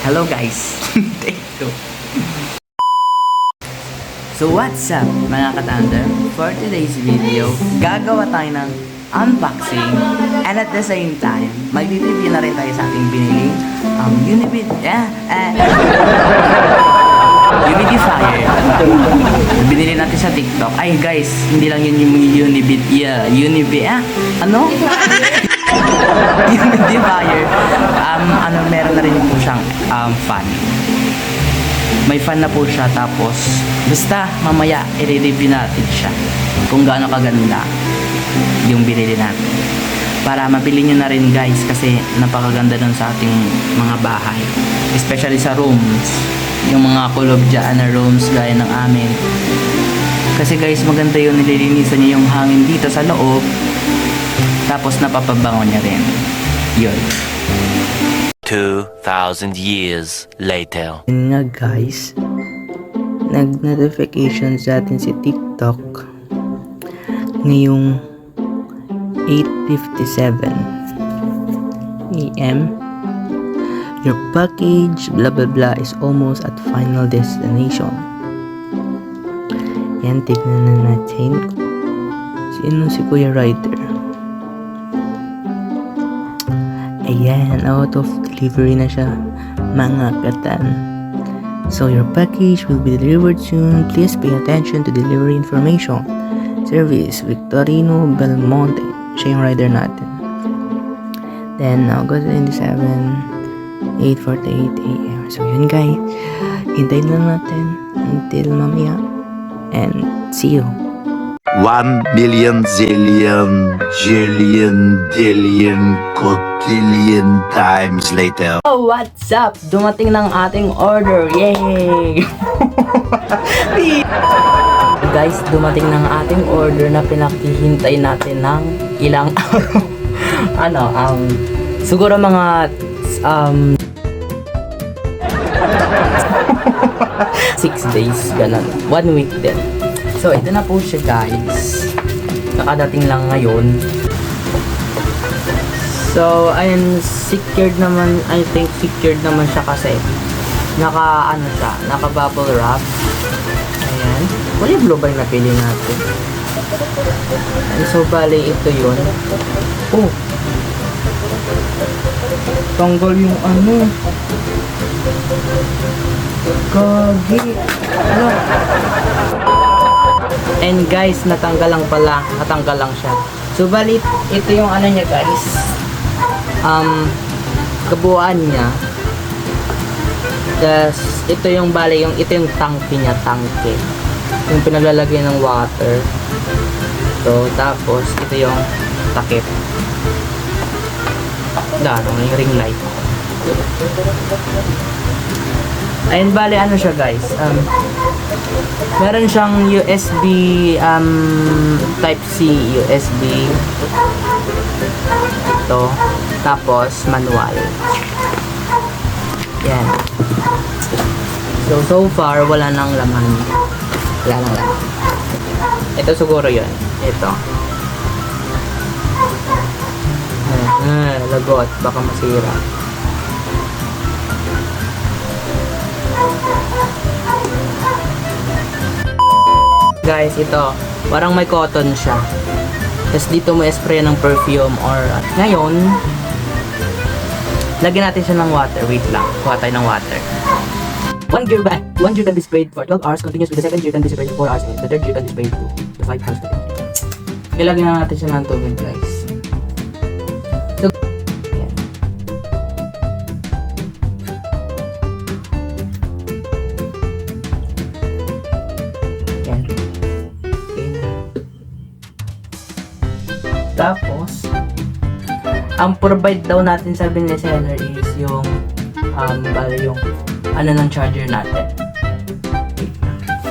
Hello guys. Take two. So what's up mga katanda? For today's video, gagawa tayo ng unboxing and at the same time, mag-review na rin tayo sa ating biniling humidifier. Binili natin sa TikTok. Ay guys, hindi lang yun yung humidifier. Meron na rin po siyang fan. May fan na po siya, tapos basta mamaya i-review natin siya kung gaano kaganda yung binili natin. Para mabili nyo na rin guys, kasi napakaganda nun sa ating mga bahay. Especially sa rooms. Yung mga kulob dyan na rooms gaya ng amin. Kasi guys, maganda yun, nililinisan niya yung hangin dito sa loob. Tapos napapabango niya rin. Yun. 2,000 years later. Yun nga guys, nag-notification sa atin si TikTok ngayong 8:57 AM. Your package blah blah blah is almost at final destination. Yan, tignan na natin. Sino si Kuya Ryder? Ayan, out of delivery na siya, mga katan. So your package will be delivered soon. Please pay attention to delivery information. Service, Victorino Belmonte. Siya yung rider natin. Then, August 27, 8:48 AM. So yun guys, hintayin lang natin until mamaya. And see you. 1,000,000 zillion jillion dillion cotillion times later. Oh, what's up? Dumating ng ating order. Yay! Guys, dumating ng ating order na pinaghihintay natin ng ilang araw. Siguro mga 6 days, ganun. 1 week din. So, ito na po siya guys. Nakadating lang ngayon. So, ayun, secured naman, I think secured naman siya kasi naka bubble wrap. Ayan. Wala yung blue bag na pili natin. And so, bali, ito yun. Oh! Tanggal yung Gagi. And guys, natanggal lang siya. So, bali, ito yung niya guys. Kabuuan niya. Ito yung ito yung tangke niya, yung pinaglalagay ng water. So, tapos ito yung takip. Yung ring light. Ayun, bali, siya guys. Meron siyang USB, Type-C USB. Ito. Tapos, manual. Yan. So far, wala nang laman. Ito siguro yun. Ito. Lagot. Baka masira. Guys, ito. Parang may cotton siya. Tapos dito mo spray ng perfume or... Ngayon, lagyan natin siya ng water. Wait lang. Kuha tayo ng water. One gear can be sprayed for 12 hours. Continuous with the second gear can be sprayed for 4 hours. And the third gear can be sprayed for 5 hours. Ilagyan na natin siya ng tubig, guys. So, yan. Yan. Tapos, ang provide daw natin sa seller is yung yung ng charger natin.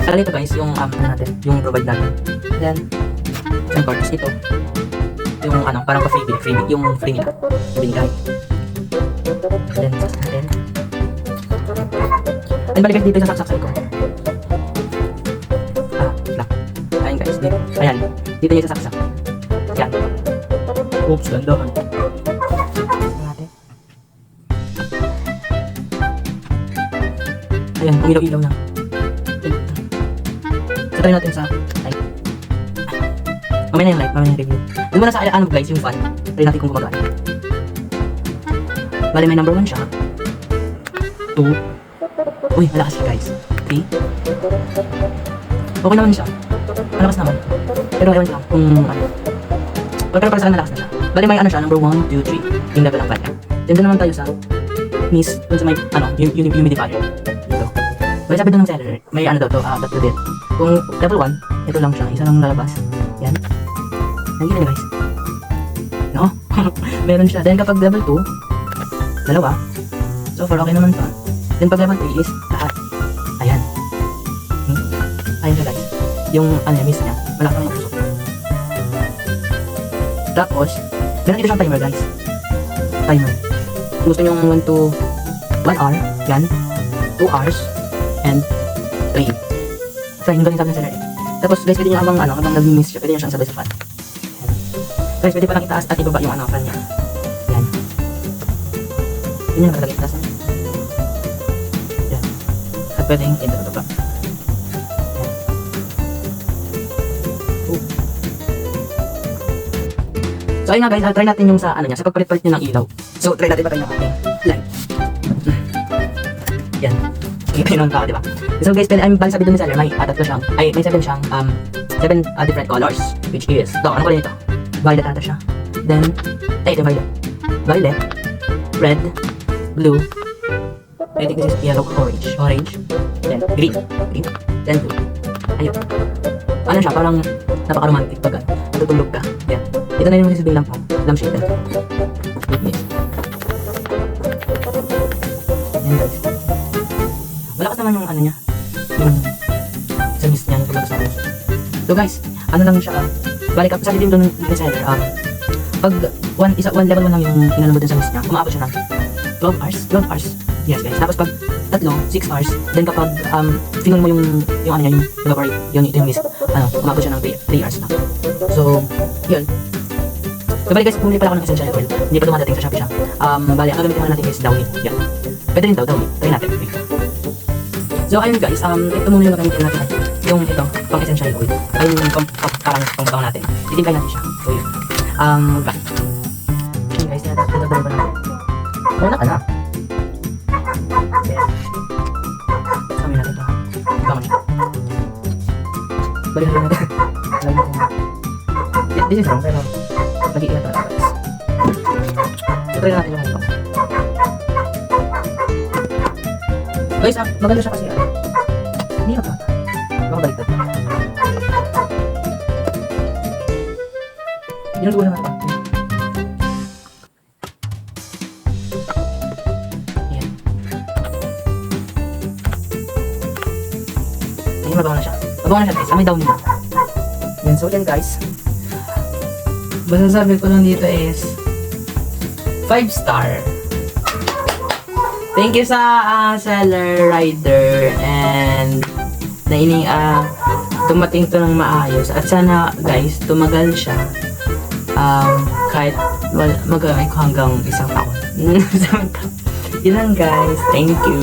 Ito guys, yung natin, yung provide natin. Then, isang cartridge ito. Yung parang freebie, yung free nila. Binigay. Then, natin. And balik dito sa saksak ko. Lang. Ayan guys, dito. Ayan. Dito yung sasaksak. Yan. Oops, gandahan. Ayan, umilaw-ilaw na. So, try natin sa light. Mamaya na yung light, mamaya na yung review. Doon muna sa ano guys, yung fan. Try natin kung gumagana. Bale, may number 1 siya. 2. Uy, malakas siya guys. 3. Okay naman siya. Malakas naman. Pero ewan ko lang kung ano. Pero para sa akin malakas na siya. Bale, may ano siya, number 1, 2, 3. Yung level ng fan niya. Then doon naman tayo sa miss, dun sa may, ano, humidifier. Dito. Bale, sabi doon ng seller, may ano daw to, that to it. Kung level 1, ito lang siya, isa lang lalabas. Yan. Nakikita niyo guys. No? Meron siya. Then kapag level 2, dalawa. So far, okay naman pa. Then pag level 3 is lahat. Ayan. Ayan siya guys. Yung ano yung miss niya, malakas naman yung puso. Tapos, meron dito siyang timer guys. Timer. Kung gusto nyo 1 to 1 hour, yan. 2 hours, and 3. So, yung galing sabi ng seller eh. Tapos guys, pwede nyo habang nag-miss siya, pwede nyo siyang sabay sa fan. Yan. Guys, pwede pa lang itaas at ibaba yung fan niya. Yan. Yun yung nakalagay itaas. Yan. At pwedeng ibaba. So ayun nga guys, try natin yung sa ano niya, sa pagpalit-palit niya ng ilaw. So try natin pa tayo ng ating light. Yan. Kita yun ang tao, diba? So guys, bali sabi doon ni seller, may tatlo siyang, may 7 siyang, 7 different colors, which is, ano color nito? Violet ata siya. Then, ito yung violet. Violet, red, blue, I think this is yellow, orange, then green, then blue. Ayun. Ano siya, parang napaka-romantic pag natutulog ka. Yan. Ito na yung masisibing lampshade. Yes. Yan guys. Malakas naman yung ano niya. Yung sa mist niya, yung paglakas natin. So guys, ano lang siya. Balik up, sabi din doon ni seller, pag one level 1 lang yung pinalo mo dun sa mist niya, umaabot siya ng 12 hours. Yes guys. Tapos pag tatlo, 6 hours. Then kapag tingnan mo yung ano niya, yung evaporate, ito yung mist, umaabot siya ng 3 hours lang. So, yun. So, bali guys, bumili pala ako ng essential oil. Hindi pa dumadating sa Shopee siya. Bali, ang gagamitin natin guys, Downy. Yan. Pwede rin daw, Downy. Try natin. So, ayun guys, ito muna yung gagamitin natin. Yung ito, pang essential oil. Ayun yung parang pang natin. Itimpay natin siya. So, yun. Back. Ayun guys, tinatapos pa natin. Wala ka na. Yan. Sabi natin ito. Bangon siya. Bali natin natin. This is wrong, pero nag-iingat na guys. Try natin yung ito. Guys, maganda siya kasi hindi ka pa. Baka baliktad na. Ginutuwa naman ito. Ayan. Ayan, mabango na siya. Mabango na siya guys. May down nila. Yan, so yan guys. Basta sabi ko lang dito is 5 star. Thank you sa seller, rider, and dumating to ng maayos. At sana guys, tumagal siya. Kahit mag-aay ko hanggang isang taon. Yun lang guys. Thank you.